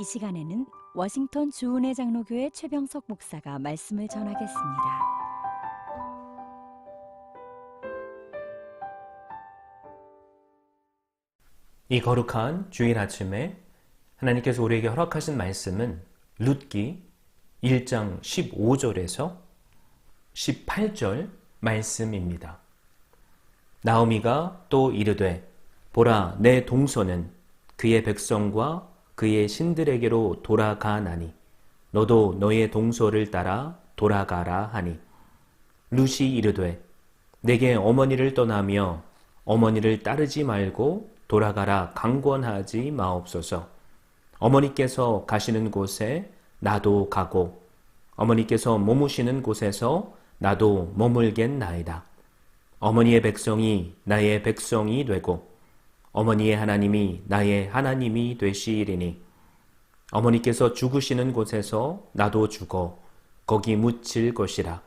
이 시간에는 워싱턴 주은혜 장로교회 최병석 목사가 말씀을 전하겠습니다. 이 거룩한 주일 아침에 하나님께서 우리에게 허락하신 말씀은 룻기 1장 15절에서 18절 말씀입니다. 나오미가 또 이르되 보라 내 동서는 그의 백성과 그의 신들에게로 돌아가나니 너도 너의 동서를 따라 돌아가라 하니 룻이 이르되 내게 어머니를 떠나며 어머니를 따르지 말고 돌아가라 강권하지 마옵소서. 어머니께서 가시는 곳에 나도 가고 어머니께서 머무시는 곳에서 나도 머물겠나이다. 어머니의 백성이 나의 백성이 되고 어머니의 하나님이 나의 하나님이 되시리니 어머니께서 죽으시는 곳에서 나도 죽어 거기 묻힐 것이라.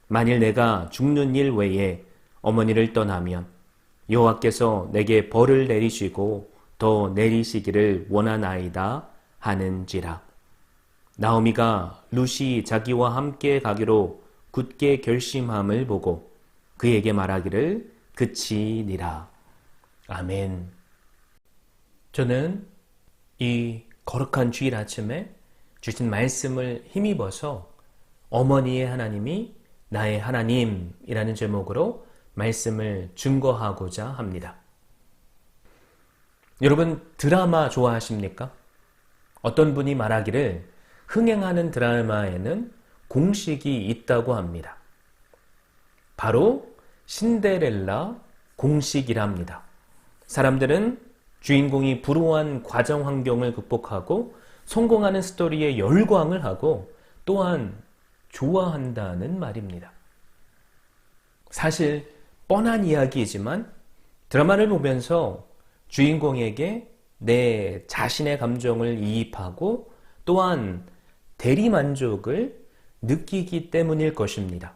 만일 내가 죽는 일 외에 어머니를 떠나면 여호와께서 내게 벌을 내리시고 더 내리시기를 원하나이다 하는지라. 나오미가 룻이 자기와 함께 가기로 굳게 결심함을 보고 그에게 말하기를 그치니라. 아멘. 저는 이 거룩한 주일 아침에 주신 말씀을 힘입어서 어머니의 하나님이 나의 하나님이라는 제목으로 말씀을 증거하고자 합니다. 여러분 드라마 좋아하십니까? 어떤 분이 말하기를 흥행하는 드라마에는 공식이 있다고 합니다. 바로 신데렐라 공식이랍니다. 사람들은 주인공이 불우한 과정 환경을 극복하고 성공하는 스토리에 열광을 하고 또한 좋아한다는 말입니다. 사실 뻔한 이야기이지만 드라마를 보면서 주인공에게 내 자신의 감정을 이입하고 또한 대리만족을 느끼기 때문일 것입니다.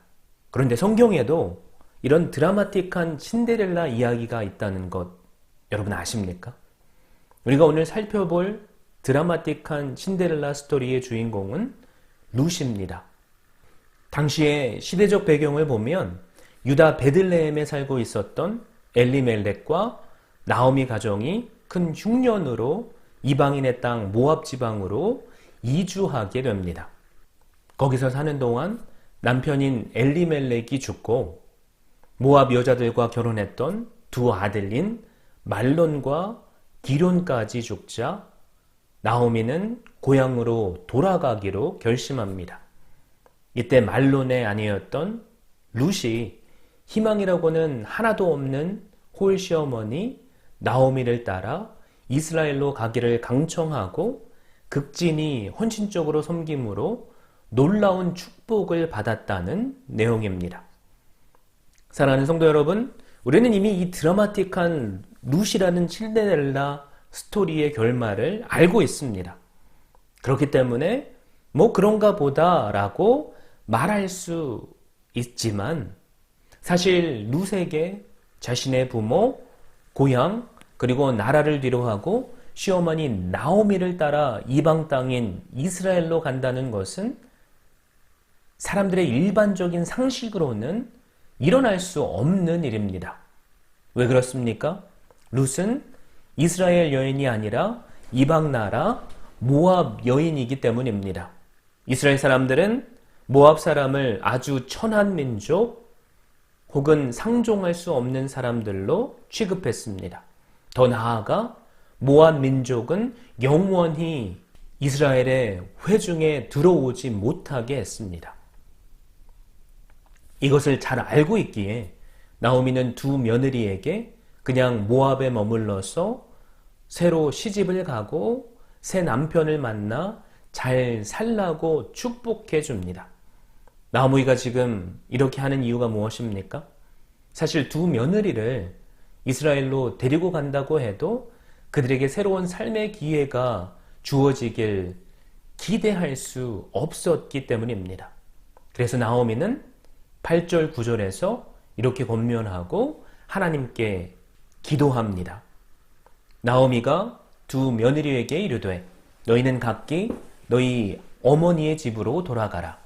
그런데 성경에도 이런 드라마틱한 신데렐라 이야기가 있다는 것 여러분 아십니까? 우리가 오늘 살펴볼 드라마틱한 신데렐라 스토리의 주인공은 룻입니다. 당시의 시대적 배경을 보면 유다 베들레헴에 살고 있었던 엘리멜렉과 나오미 가정이 큰 흉년으로 이방인의 땅 모압 지방으로 이주하게 됩니다. 거기서 사는 동안 남편인 엘리멜렉이 죽고 모압 여자들과 결혼했던 두 아들인 말론과 기론까지 죽자 나오미는 고향으로 돌아가기로 결심합니다. 이때 말론의 아내였던 룻이 희망이라고는 하나도 없는 홀시어머니 나오미를 따라 이스라엘로 가기를 강청하고 극진히 헌신적으로 섬김으로 놀라운 축복을 받았다는 내용입니다. 사랑하는 성도 여러분, 우리는 이미 이 드라마틱한 룻이라는 신데렐라 스토리의 결말을 알고 있습니다. 그렇기 때문에 뭐 그런가 보다라고 말할 수 있지만 사실 룻에게 자신의 부모, 고향, 그리고 나라를 뒤로하고 시어머니 나오미를 따라 이방 땅인 이스라엘로 간다는 것은 사람들의 일반적인 상식으로는 일어날 수 없는 일입니다. 왜 그렇습니까? 룻은 이스라엘 여인이 아니라 이방 나라 모압 여인이기 때문입니다. 이스라엘 사람들은 모압 사람을 아주 천한 민족 혹은 상종할 수 없는 사람들로 취급했습니다. 더 나아가 모압 민족은 영원히 이스라엘의 회중에 들어오지 못하게 했습니다. 이것을 잘 알고 있기에 나오미는 두 며느리에게 그냥 모압에 머물러서 새로 시집을 가고 새 남편을 만나 잘 살라고 축복해 줍니다. 나오미가 지금 이렇게 하는 이유가 무엇입니까? 사실 두 며느리를 이스라엘로 데리고 간다고 해도 그들에게 새로운 삶의 기회가 주어지길 기대할 수 없었기 때문입니다. 그래서 나오미는 8절 9절에서 이렇게 권면하고 하나님께 기도합니다. 나오미가 두 며느리에게 이르되 너희는 각기 너희 어머니의 집으로 돌아가라.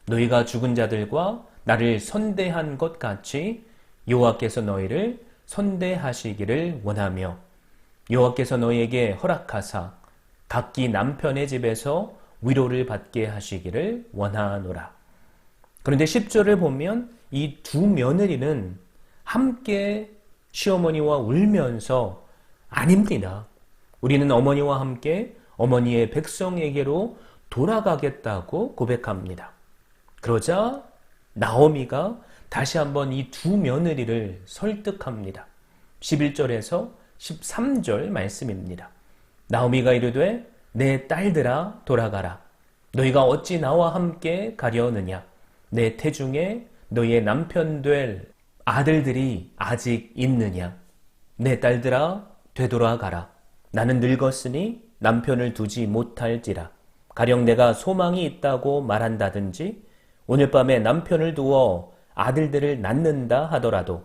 너희가 죽은 자들과 나를 선대한 것 같이 여호와께서 너희를 선대하시기를 원하며 여호와께서 너희에게 허락하사 각기 남편의 집에서 위로를 받게 하시기를 원하노라. 그런데 10절을 보면 이 두 며느리는 함께 시어머니와 울면서 아닙니다. 우리는 어머니와 함께 어머니의 백성에게로 돌아가겠다고 고백합니다. 그러자 나오미가 다시 한번 이 두 며느리를 설득합니다. 11절에서 13절 말씀입니다. 나오미가 이르되 내 딸들아 돌아가라. 너희가 어찌 나와 함께 가려느냐. 내 태중에 너희의 남편 될 아들들이 아직 있느냐. 내 딸들아 되돌아가라. 나는 늙었으니 남편을 두지 못할지라. 가령 내가 소망이 있다고 말한다든지 오늘 밤에 남편을 두어 아들들을 낳는다 하더라도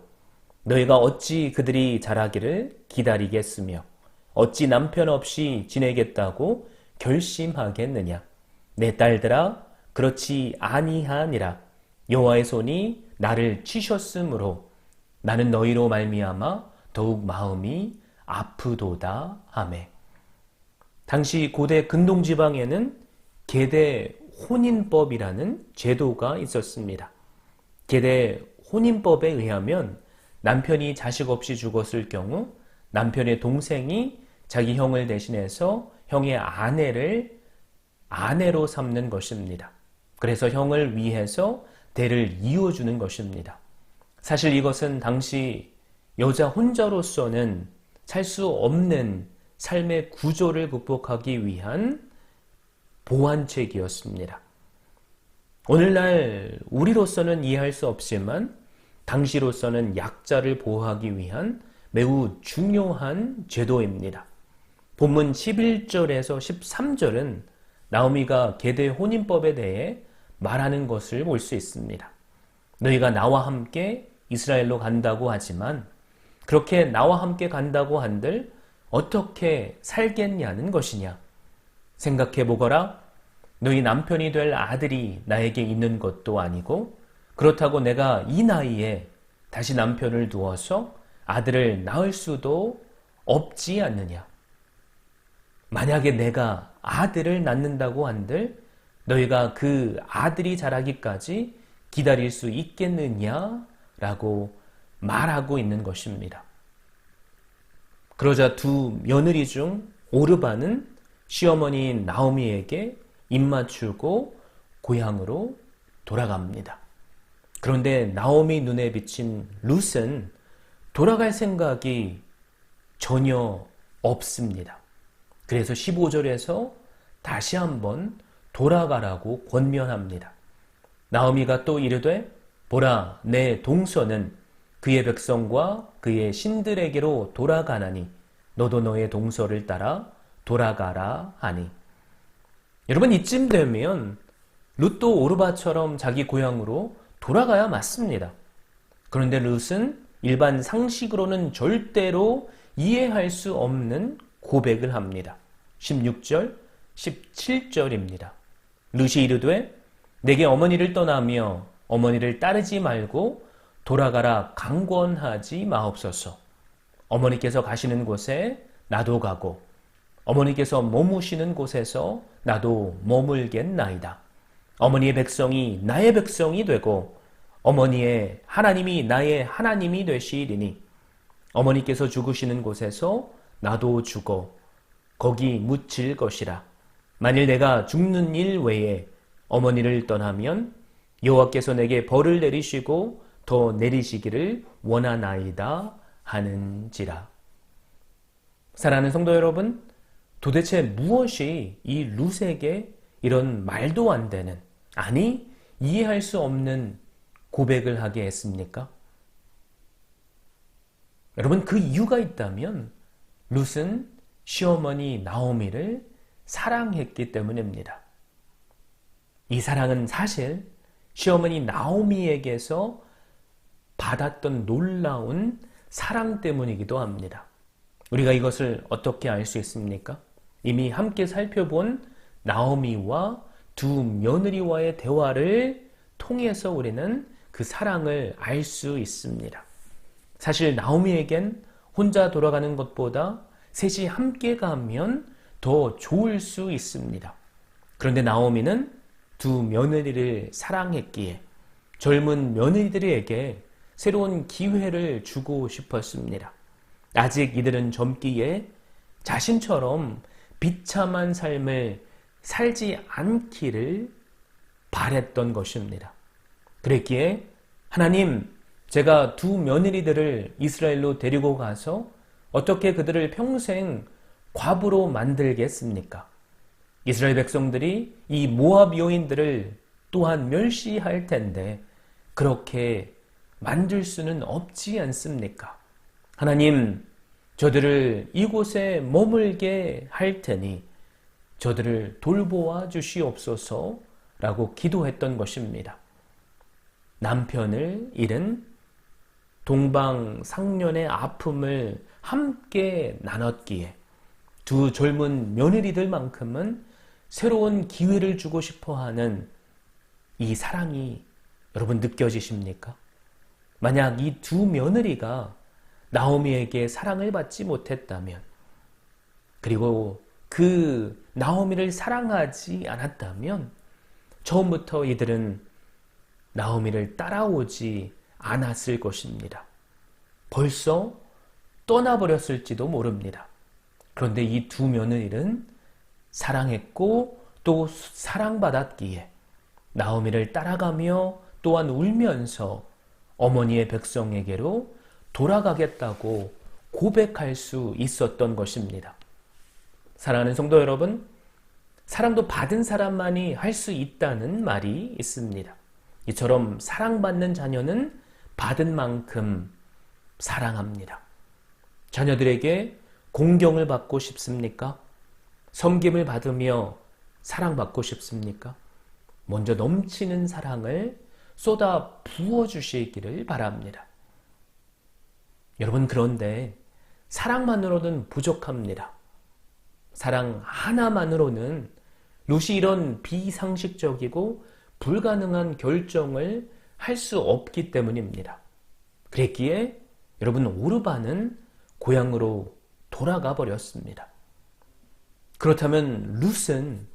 너희가 어찌 그들이 자라기를 기다리겠으며 어찌 남편 없이 지내겠다고 결심하겠느냐. 내 딸들아 그렇지 아니하니라. 여호와의 손이 나를 치셨으므로 나는 너희로 말미암아 더욱 마음이 아프도다 하매. 당시 고대 근동지방에는 계대 혼인법이라는 제도가 있었습니다. 계대 혼인법에 의하면 남편이 자식 없이 죽었을 경우 남편의 동생이 자기 형을 대신해서 형의 아내를 아내로 삼는 것입니다. 그래서 형을 위해서 대를 이어주는 것입니다. 사실 이것은 당시 여자 혼자로서는 살 수 없는 삶의 구조를 극복하기 위한 보완책이었습니다. 오늘날 우리로서는 이해할 수 없지만 당시로서는 약자를 보호하기 위한 매우 중요한 제도입니다. 본문 11절에서 13절은 나오미가 계대 혼인법에 대해 말하는 것을 볼 수 있습니다. 너희가 나와 함께 이스라엘로 간다고 하지만 그렇게 나와 함께 간다고 한들 어떻게 살겠냐는 것이냐. 생각해 보거라. 너희 남편이 될 아들이 나에게 있는 것도 아니고 그렇다고 내가 이 나이에 다시 남편을 두어서 아들을 낳을 수도 없지 않느냐. 만약에 내가 아들을 낳는다고 한들 너희가 그 아들이 자라기까지 기다릴 수 있겠느냐라고 말하고 있는 것입니다. 그러자 두 며느리 중 오르바는 시어머니인 나오미에게 입맞추고 고향으로 돌아갑니다. 그런데 나오미 눈에 비친 룻은 돌아갈 생각이 전혀 없습니다. 그래서 15절에서 다시 한번 돌아가라고 권면합니다. 나오미가 또 이르되 보라 내 동서는 그의 백성과 그의 신들에게로 돌아가나니 너도 너의 동서를 따라 돌아가라 하니. 여러분 이쯤 되면 룻도 오르바처럼 자기 고향으로 돌아가야 맞습니다. 그런데 룻은 일반 상식으로는 절대로 이해할 수 없는 고백을 합니다. 16절, 17절입니다. 룻이 이르되 내게 어머니를 떠나며 어머니를 따르지 말고 돌아가라 강권하지 마옵소서. 어머니께서 가시는 곳에 나도 가고 어머니께서 머무시는 곳에서 나도 머물겠나이다. 어머니의 백성이 나의 백성이 되고 어머니의 하나님이 나의 하나님이 되시리니 어머니께서 죽으시는 곳에서 나도 죽어 거기 묻힐 것이라. 만일 내가 죽는 일 외에 어머니를 떠나면 여호와께서 내게 벌을 내리시고 더 내리시기를 원하나이다 하는지라. 사랑하는 성도 여러분, 도대체 무엇이 이 룻에게 이런 말도 안 되는, 아니 이해할 수 없는 고백을 하게 했습니까? 여러분 그 이유가 있다면 룻은 시어머니 나오미를 사랑했기 때문입니다. 이 사랑은 사실 시어머니 나오미에게서 받았던 놀라운 사랑 때문이기도 합니다. 우리가 이것을 어떻게 알 수 있습니까? 이미 함께 살펴본 나오미와 두 며느리와의 대화를 통해서 우리는 그 사랑을 알 수 있습니다. 사실 나오미에겐 혼자 돌아가는 것보다 셋이 함께 가면 더 좋을 수 있습니다. 그런데 나오미는 두 며느리를 사랑했기에 젊은 며느리들에게 새로운 기회를 주고 싶었습니다. 아직 이들은 젊기에 자신처럼 비참한 삶을 살지 않기를 바랬던 것입니다. 그랬기에 하나님, 제가 두 며느리들을 이스라엘로 데리고 가서 어떻게 그들을 평생 과부로 만들겠습니까? 이스라엘 백성들이 이 모압 여인들을 또한 멸시할 텐데 그렇게 만들 수는 없지 않습니까? 하나님, 저들을 이곳에 머물게 할 테니 저들을 돌보아 주시옵소서라고 기도했던 것입니다. 남편을 잃은 동방상련의 아픔을 함께 나눴기에 두 젊은 며느리들만큼은 새로운 기회를 주고 싶어하는 이 사랑이 여러분 느껴지십니까? 만약 이 두 며느리가 나오미에게 사랑을 받지 못했다면, 그리고 그 나오미를 사랑하지 않았다면 처음부터 이들은 나오미를 따라오지 않았을 것입니다. 벌써 떠나버렸을지도 모릅니다. 그런데 이 두 며느리는 사랑했고 또 사랑받았기에 나오미를 따라가며 또한 울면서 어머니의 백성에게로 돌아가겠다고 고백할 수 있었던 것입니다. 사랑하는 성도 여러분, 사랑도 받은 사람만이 할 수 있다는 말이 있습니다. 이처럼 사랑받는 자녀는 받은 만큼 사랑합니다. 자녀들에게 공경을 받고 싶습니까? 섬김을 받으며 사랑받고 싶습니까? 먼저 넘치는 사랑을 쏟아 부어주시기를 바랍니다. 여러분, 그런데 사랑만으로는 부족합니다. 사랑 하나만으로는 룻이 이런 비상식적이고 불가능한 결정을 할 수 없기 때문입니다. 그랬기에 여러분, 오르반은 고향으로 돌아가 버렸습니다. 그렇다면 룻은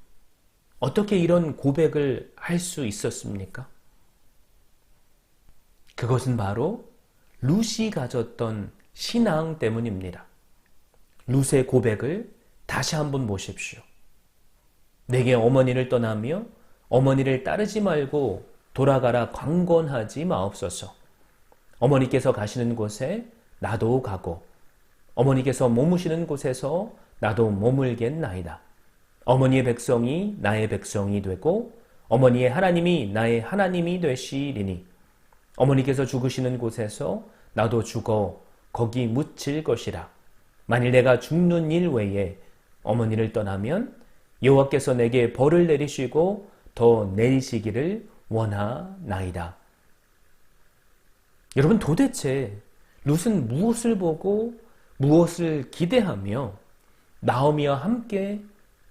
어떻게 이런 고백을 할 수 있었습니까? 그것은 바로 룻이 가졌던 신앙 때문입니다. 룻의 고백을 다시 한번 보십시오. 내게 어머니를 떠나며 어머니를 따르지 말고 돌아가라 강권하지 마옵소서. 어머니께서 가시는 곳에 나도 가고 어머니께서 머무시는 곳에서 나도 머물겠나이다. 어머니의 백성이 나의 백성이 되고 어머니의 하나님이 나의 하나님이 되시리니 어머니께서 죽으시는 곳에서 나도 죽어 거기 묻힐 것이라. 만일 내가 죽는 일 외에 어머니를 떠나면 여호와께서 내게 벌을 내리시고 더 내리시기를 원하나이다. 여러분, 도대체 룻은 무엇을 보고 무엇을 기대하며 나오미와 함께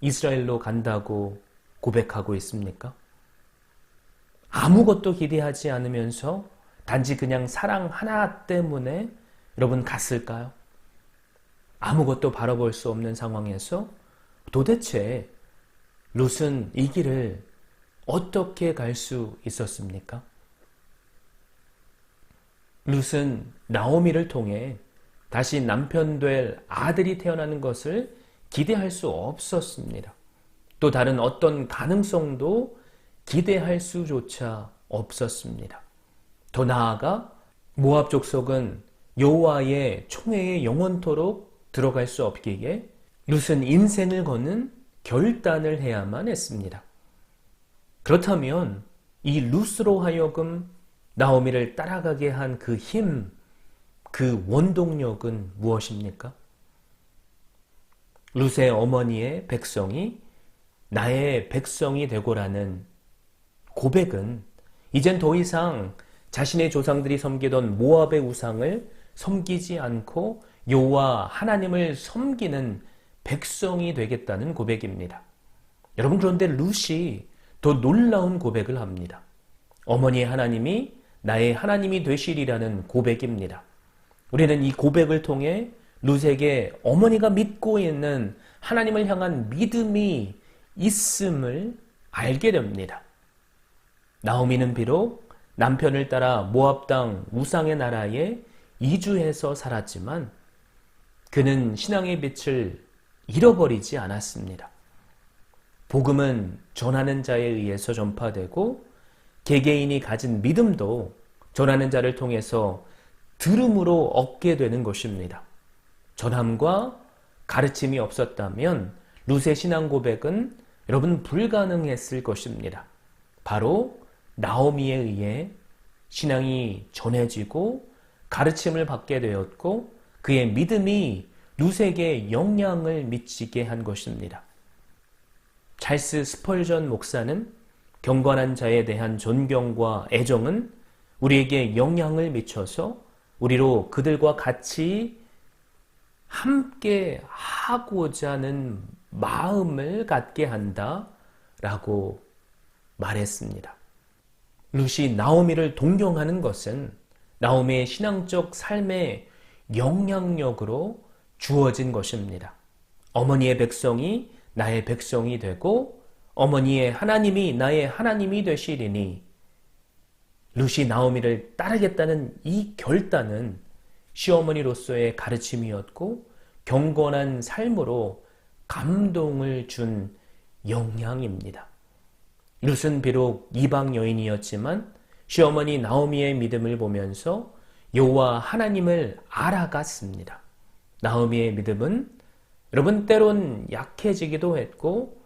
이스라엘로 간다고 고백하고 있습니까? 아무것도 기대하지 않으면서 단지 그냥 사랑 하나 때문에 여러분 갔을까요? 아무것도 바라볼 수 없는 상황에서 도대체 룻은 이 길을 어떻게 갈 수 있었습니까? 룻은 나오미를 통해 다시 남편 될 아들이 태어나는 것을 기대할 수 없었습니다. 또 다른 어떤 가능성도 기대할 수조차 없었습니다. 더 나아가 모압 족속은 여호와의 총회에 영원토록 들어갈 수 없기에 룻은 인생을 거는 결단을 해야만 했습니다. 그렇다면 이 룻으로 하여금 나오미를 따라가게 한 그 힘, 그 원동력은 무엇입니까? 룻의 어머니의 백성이 나의 백성이 되고라는 고백은 이젠 더 이상 자신의 조상들이 섬기던 모압의 우상을 섬기지 않고 여호와 하나님을 섬기는 백성이 되겠다는 고백입니다. 여러분, 그런데 룻이 더 놀라운 고백을 합니다. 어머니의 하나님이 나의 하나님이 되시리라는 고백입니다. 우리는 이 고백을 통해 룻에게 어머니가 믿고 있는 하나님을 향한 믿음이 있음을 알게 됩니다. 나오미는 비록 남편을 따라 모압 땅 우상의 나라에 이주해서 살았지만 그는 신앙의 빛을 잃어버리지 않았습니다. 복음은 전하는 자에 의해서 전파되고 개개인이 가진 믿음도 전하는 자를 통해서 들음으로 얻게 되는 것입니다. 전함과 가르침이 없었다면 룻의 신앙 고백은 여러분 불가능했을 것입니다. 바로 나오미에 의해 신앙이 전해지고 가르침을 받게 되었고 그의 믿음이 룻에게 영향을 미치게 한 것입니다. 찰스 스펄전 목사는 경건한 자에 대한 존경과 애정은 우리에게 영향을 미쳐서 우리로 그들과 같이 함께 하고자 하는 마음을 갖게 한다라고 말했습니다. 룻이 나오미를 동경하는 것은 나오미의 신앙적 삶의 영향력으로 주어진 것입니다. 어머니의 백성이 나의 백성이 되고 어머니의 하나님이 나의 하나님이 되시리니 룻이 나오미를 따르겠다는 이 결단은 시어머니로서의 가르침이었고 경건한 삶으로 감동을 준 영향입니다. 룻은 비록 이방 여인이었지만 시어머니 나오미의 믿음을 보면서 여호와 하나님을 알아갔습니다. 나오미의 믿음은 여러분 때론 약해지기도 했고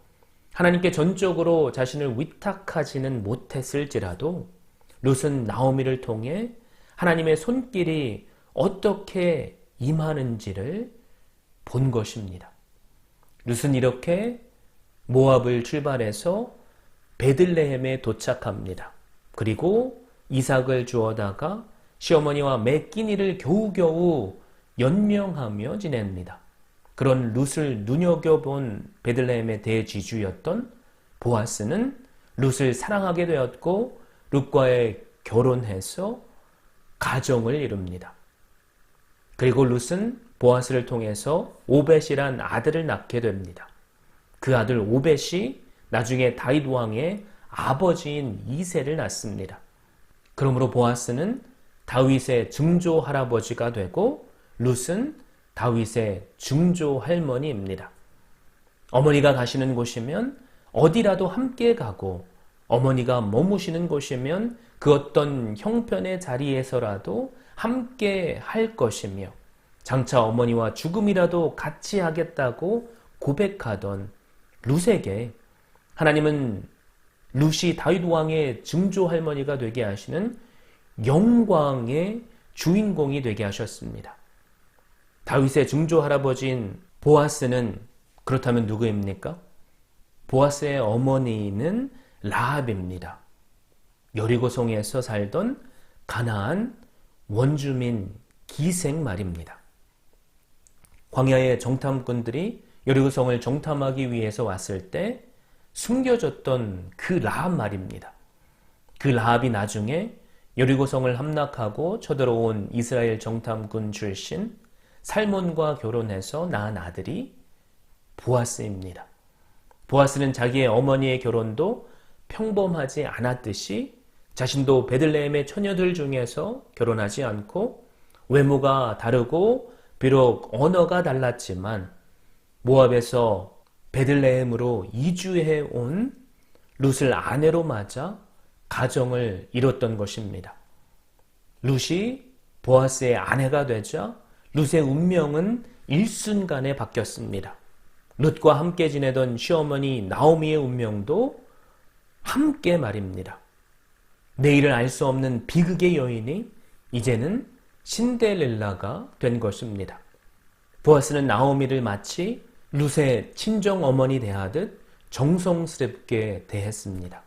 하나님께 전적으로 자신을 위탁하지는 못했을지라도 룻은 나오미를 통해 하나님의 손길이 어떻게 임하는지를 본 것입니다. 룻은 이렇게 모압을 출발해서 베들레헴에 도착합니다. 그리고 이삭을 주어다가 시어머니와 매 끼니를 겨우겨우 연명하며 지냅니다. 그런 룻을 눈여겨본 베들레헴의 대지주였던 보아스는 룻을 사랑하게 되었고 룻과의 결혼해서 가정을 이룹니다. 그리고 룻은 보아스를 통해서 오벳이란 아들을 낳게 됩니다. 그 아들 오벳이 나중에 다윗 왕의 아버지인 이새를 낳습니다. 그러므로 보아스는 다윗의 증조 할아버지가 되고 룻은 다윗의 증조 할머니입니다. 어머니가 가시는 곳이면 어디라도 함께 가고 어머니가 머무시는 곳이면 그 어떤 형편의 자리에서라도 함께 할 것이며 장차 어머니와 죽음이라도 같이 하겠다고 고백하던 룻에게 하나님은 룻이 다윗 왕의 증조 할머니가 되게 하시는 영광의 주인공이 되게 하셨습니다. 다윗의 증조 할아버지인 보아스는 그렇다면 누구입니까? 보아스의 어머니는 라합입니다. 여리고성에서 살던 가나안 원주민 기생 말입니다. 광야의 정탐꾼들이 여리고성을 정탐하기 위해서 왔을 때 숨겨졌던 그 라합 말입니다. 그 라합이 나중에 여리고성을 함락하고 쳐들어온 이스라엘 정탐꾼 출신 살몬과 결혼해서 낳은 아들이 보아스입니다. 보아스는 자기의 어머니의 결혼도 평범하지 않았듯이 자신도 베들레헴의 처녀들 중에서 결혼하지 않고 외모가 다르고 비록 언어가 달랐지만 모압에서 베들레헴으로 이주해 온 룻을 아내로 맞아 가정을 이뤘던 것입니다. 룻이 보아스의 아내가 되자 룻의 운명은 일순간에 바뀌었습니다. 룻과 함께 지내던 시어머니 나오미의 운명도 함께 말입니다. 내일을 알 수 없는 비극의 여인이 이제는 신데렐라가 된 것입니다. 보아스는 나오미를 마치 룻의 친정 어머니 대하듯 정성스럽게 대했습니다.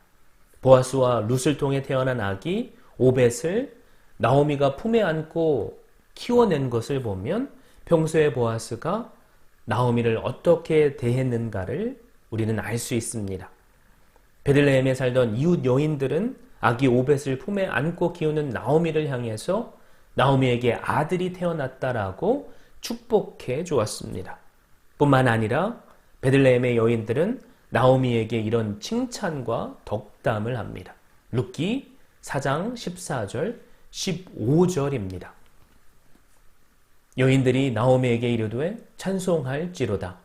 보아스와 룻을 통해 태어난 아기 오벳을 나오미가 품에 안고 키워낸 것을 보면 평소에 보아스가 나오미를 어떻게 대했는가를 우리는 알 수 있습니다. 베들레헴에 살던 이웃 여인들은 아기 오벳을 품에 안고 키우는 나오미를 향해서 나오미에게 아들이 태어났다라고 축복해 주었습니다. 뿐만 아니라 베들레헴의 여인들은 나오미에게 이런 칭찬과 덕담을 합니다. 룻기 4장 14절, 15절입니다. 여인들이 나오미에게 이르되 찬송할지로다.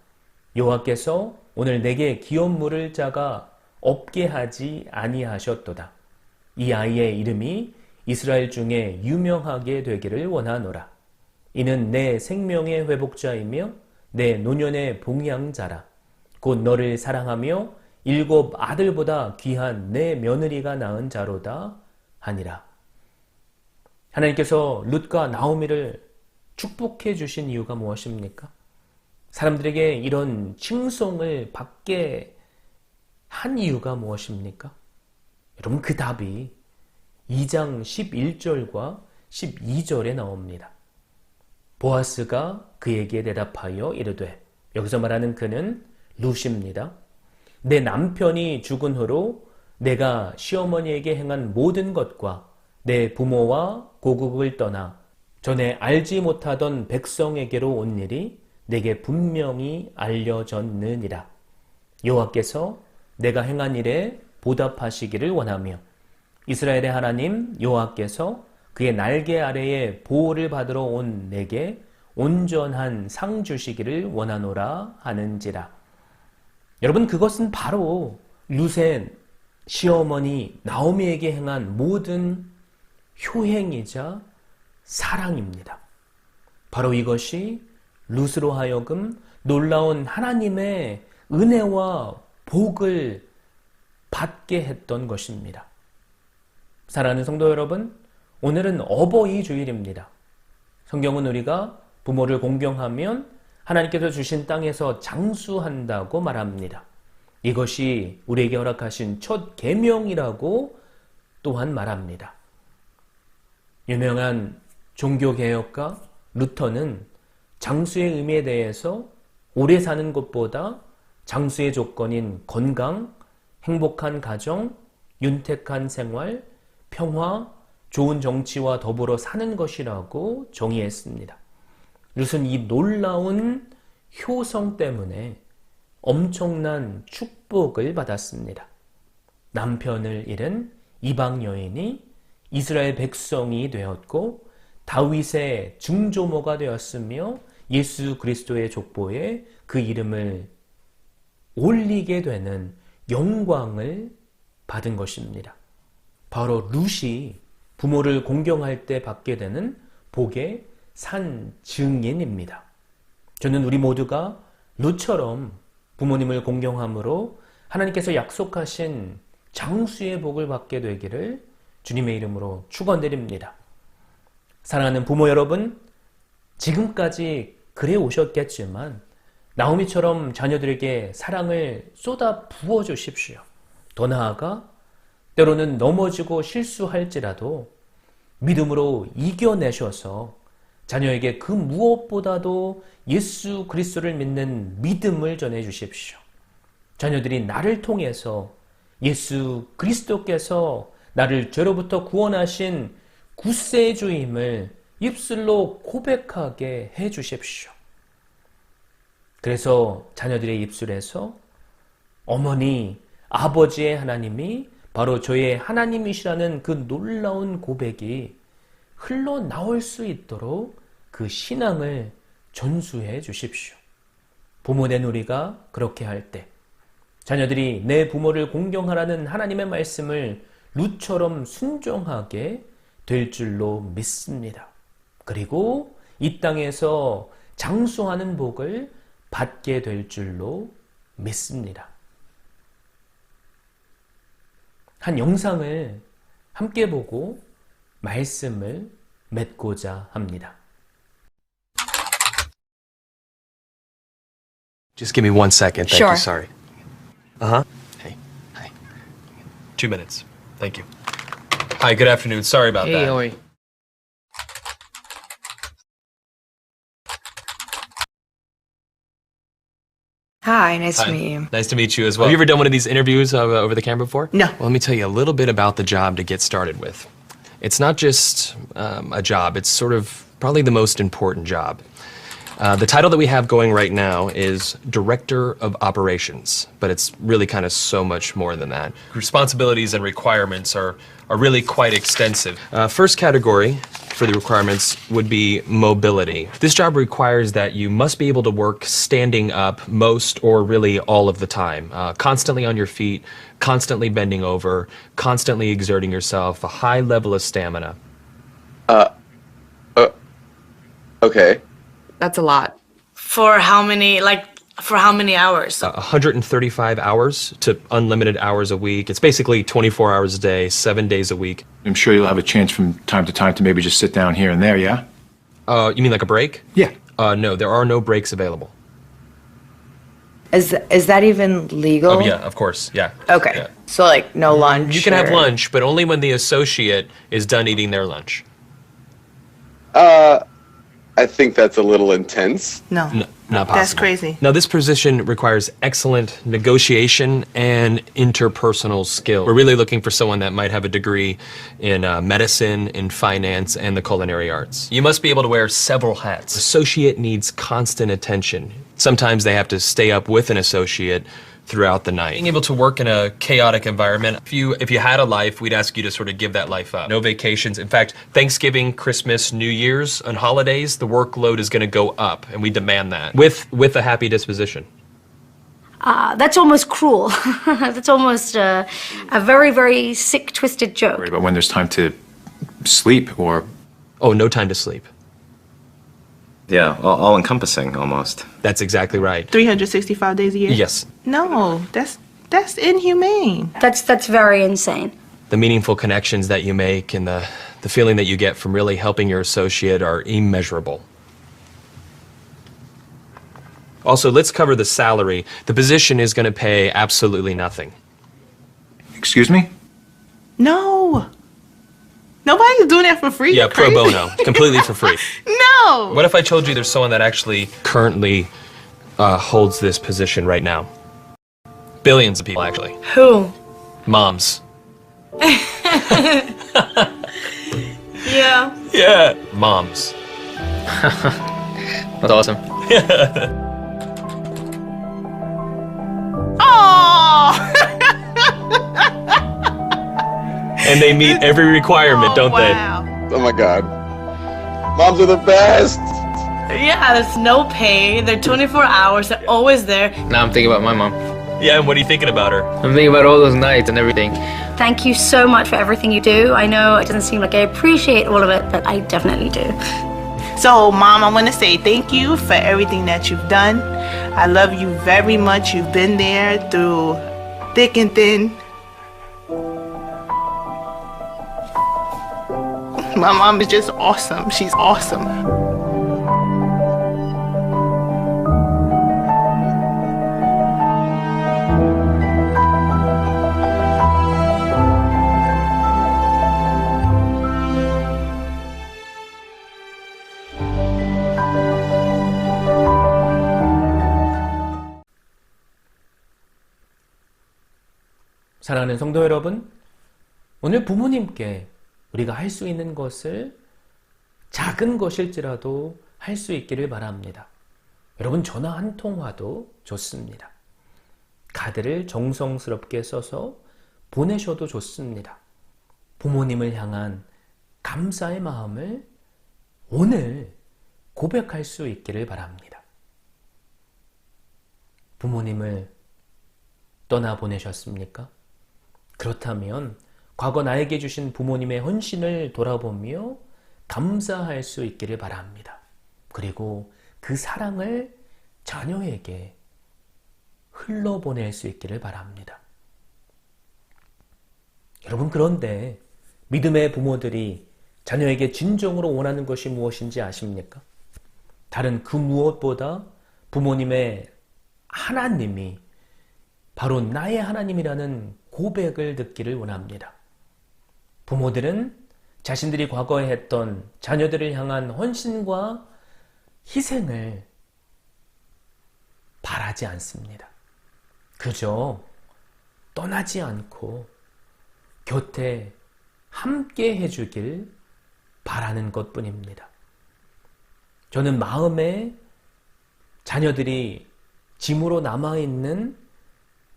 여호와께서 오늘 내게 기업물을 자가 없게 하지 아니하셨도다. 이 아이의 이름이 이스라엘 중에 유명하게 되기를 원하노라. 이는 내 생명의 회복자이며 내 노년의 봉양자라. 곧 너를 사랑하며 7 아들보다 귀한 내 며느리가 낳은 자로다 하니라. 하나님께서 룻과 나오미를 축복해 주신 이유가 무엇입니까? 사람들에게 이런 칭송을 받게 한 이유가 무엇입니까? 여러분, 그 답이 2장 11절과 12절에 나옵니다. 보아스가 그에게 대답하여 이르되, 여기서 말하는 그는 룻입니다. 내 남편이 죽은 후로 내가 시어머니에게 행한 모든 것과 내 부모와 고국을 떠나 전에 알지 못하던 백성에게로 온 일이 내게 분명히 알려졌느니라. 여호와께서 내가 행한 일에 보답하시기를 원하며 이스라엘의 하나님 여호와께서 그의 날개 아래에 보호를 받으러 온 내게 온전한 상 주시기를 원하노라 하는지라. 여러분, 그것은 바로 룻의 시어머니 나오미에게 행한 모든 효행이자 사랑입니다. 바로 이것이 룻으로 하여금 놀라운 하나님의 은혜와 복을 받게 했던 것입니다. 사랑하는 성도 여러분, 오늘은 어버이 주일입니다. 성경은 우리가 부모를 공경하면 하나님께서 주신 땅에서 장수한다고 말합니다. 이것이 우리에게 허락하신 첫 계명이라고 또한 말합니다. 유명한 종교개혁가 루터는 장수의 의미에 대해서 오래 사는 것보다 장수의 조건인 건강, 행복한 가정, 윤택한 생활, 평화, 좋은 정치와 더불어 사는 것이라고 정의했습니다. 룻은 이 놀라운 효성 때문에 엄청난 축복을 받았습니다. 남편을 잃은 이방 여인이 이스라엘 백성이 되었고 다윗의 증조모가 되었으며 예수 그리스도의 족보에 그 이름을 올리게 되는 영광을 받은 것입니다. 바로 룻이 부모를 공경할 때 받게 되는 복의 산 증인입니다. 저는 우리 모두가 룻처럼 부모님을 공경함으로 하나님께서 약속하신 장수의 복을 받게 되기를 주님의 이름으로 축원드립니다. 사랑하는 부모 여러분, 지금까지 그래 오셨겠지만 나오미처럼 자녀들에게 사랑을 쏟아 부어 주십시오. 더 나아가 때로는 넘어지고 실수할지라도 믿음으로 이겨내셔서 자녀에게 그 무엇보다도 예수 그리스도를 믿는 믿음을 전해 주십시오. 자녀들이 나를 통해서 예수 그리스도께서 나를 죄로부터 구원하신 구세주임을 입술로 고백하게 해 주십시오. 그래서 자녀들의 입술에서 어머니, 아버지의 하나님이 바로 저의 하나님이시라는 그 놀라운 고백이 흘러나올 수 있도록 그 신앙을 전수해 주십시오. 부모된 우리가 그렇게 할 때 자녀들이 내 부모를 공경하라는 하나님의 말씀을 룻처럼 순종하게 될 줄로 믿습니다. 그리고 이 땅에서 장수하는 복을 받게 될 줄로 믿습니다. 한 영상을 함께 보고 말씀을 맺고자 합니다. Just give me 1 second. Thank Sure. you. Sorry. Hey. Hi. 2 minutes. Thank you. Hi. Good afternoon. Sorry about that. Hey, Oi. Hi, nice Hi. to meet you. Nice to meet you as well. Have you ever done one of these interviews over the camera before? No. Well, let me tell you a little bit about the job to get started with. It's not just a job, it's sort of probably the most important job. The title that we have going right now is Director of Operations, but it's really kind of so much more than that. Responsibilities and requirements are really quite extensive. First category for the requirements would be mobility. This job requires that you must be able to work standing up most or really all of the time, constantly on your feet, constantly bending over, constantly exerting yourself, a high level of stamina. Okay. That's a lot. For how many hours? 135 hours to unlimited hours a week. It's basically 24 hours a day, 7 days a week. I'm sure you'll have a chance from time to time to maybe just sit down here and there, yeah? You mean like a break? Yeah. No, there are no breaks available. Is that even legal? Oh, yeah, of course, yeah. Okay. Yeah. So like no lunch. You can have or- lunch, but only when the associate is done eating their lunch. I think that's a little intense. No, Not possible. that's crazy. Now, this position requires excellent negotiation and interpersonal skill. We're really looking for someone that might have a degree in medicine, in finance, and the culinary arts. You must be able to wear several hats. Associate needs constant attention. Sometimes they have to stay up with an associate throughout the night. Being able to work in a chaotic environment, if you had a life, we'd ask you to sort of give that life up. No vacations. In fact, Thanksgiving, Christmas, New Year's, and holidays, the workload is going to go up, and we demand that with a happy disposition. That's almost cruel. That's almost a very, very sick, twisted joke. Worried about when there's time to sleep or... Oh, no time to sleep. Yeah, all encompassing almost. That's exactly right. 365 days a year? Yes. No, that's inhumane. That's very insane. The meaningful connections that you make and the feeling that you get from really helping your associate are immeasurable. Also, let's cover the salary. The position is going to pay absolutely nothing. Excuse me? No. Nobody's doing that for free. Yeah, You're pro crazy. bono, completely for free. No. What if I told you there's someone that actually currently holds this position right now? Billions of people, actually. Who? Moms. Yeah. Yeah. Moms. That's awesome. Oh. And they meet every requirement, don't they? Wow. Oh my god. Moms are the best! Yeah, there's no pay. They're 24 hours. They're always there. Now I'm thinking about my mom. Yeah, and what are you thinking about her? I'm thinking about all those nights and everything. Thank you so much for everything you do. I know it doesn't seem like I appreciate all of it, but I definitely do. So, Mom, I want to say thank you for everything that you've done. I love you very much. You've been there through thick and thin. My mom is just awesome. She's awesome. 사랑하는 성도 여러분, 오늘 부모님께 우리가 할 수 있는 것을 작은 것일지라도 할 수 있기를 바랍니다. 여러분, 전화 한 통화도 좋습니다. 카드를 정성스럽게 써서 보내셔도 좋습니다. 부모님을 향한 감사의 마음을 오늘 고백할 수 있기를 바랍니다. 부모님을 떠나보내셨습니까? 그렇다면 과거 나에게 주신 부모님의 헌신을 돌아보며 감사할 수 있기를 바랍니다. 그리고 그 사랑을 자녀에게 흘러보낼 수 있기를 바랍니다. 여러분, 그런데 믿음의 부모들이 자녀에게 진정으로 원하는 것이 무엇인지 아십니까? 다른 그 무엇보다 부모님의 하나님이 바로 나의 하나님이라는 고백을 듣기를 원합니다. 부모들은 자신들이 과거에 했던 자녀들을 향한 헌신과 희생을 바라지 바라지 않습니다. 그저 떠나지 않고 곁에 함께 해주길 바라는 것뿐입니다. 저는 마음에 자녀들이 짐으로 남아있는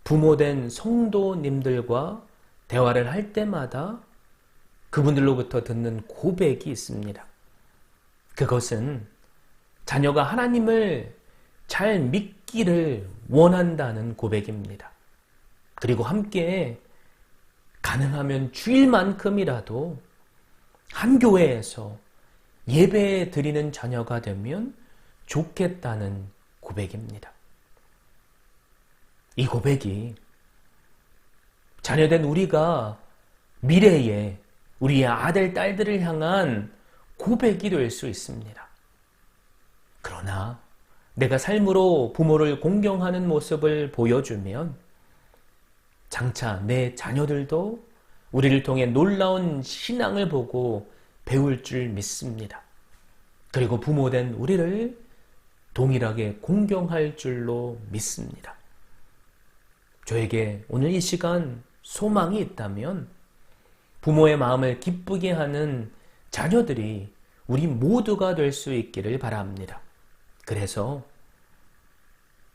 부모된 성도님들과 대화를 할 때마다 그분들로부터 듣는 고백이 있습니다. 그것은 자녀가 하나님을 잘 믿기를 원한다는 고백입니다. 그리고 함께 가능하면 주일만큼이라도 한 교회에서 예배 드리는 자녀가 되면 좋겠다는 고백입니다. 이 고백이 자녀된 우리가 미래에 우리의 아들, 딸들을 향한 고백이 될 수 있습니다. 그러나 내가 삶으로 부모를 공경하는 모습을 보여주면 장차 내 자녀들도 우리를 통해 놀라운 신앙을 보고 배울 줄 믿습니다. 그리고 부모된 우리를 동일하게 공경할 줄로 믿습니다. 저에게 오늘 이 시간 소망이 있다면 부모의 마음을 기쁘게 하는 자녀들이 우리 모두가 될 수 있기를 바랍니다. 그래서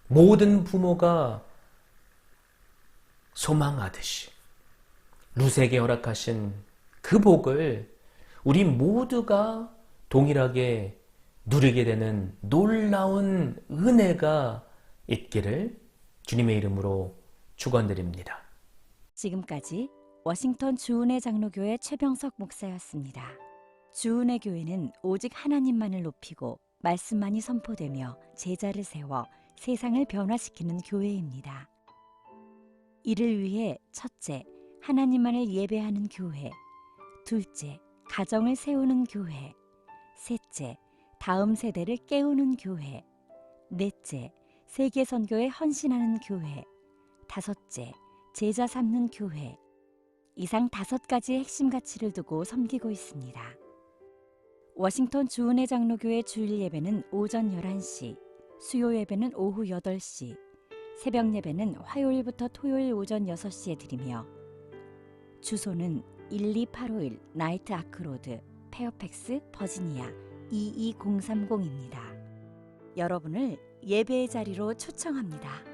모든 부모가 소망하듯이 룻에게 허락하신 그 복을 우리 모두가 동일하게 누리게 되는 놀라운 은혜가 있기를 주님의 이름으로 축원드립니다. 지금까지 워싱턴 주은혜 장로교회 최병석 목사였습니다. 주은혜 교회는 오직 하나님만을 높이고 말씀만이 선포되며 제자를 세워 세상을 변화시키는 교회입니다. 이를 위해 첫째, 하나님만을 예배하는 교회, 둘째, 가정을 세우는 교회, 셋째, 다음 세대를 깨우는 교회, 넷째, 세계 선교에 헌신하는 교회, 다섯째, 제자 삼는 교회. 이상 5가지의 핵심 가치를 두고 섬기고 있습니다. 워싱턴 주은혜 장로교회 주일 예배는 오전 11시, 수요 예배는 오후 8시, 새벽 예배는 화요일부터 토요일 오전 6시에 드리며 주소는 12851 나이트 아크로드, 페어팩스, 버지니아 22030입니다. 여러분을 예배의 자리로 초청합니다.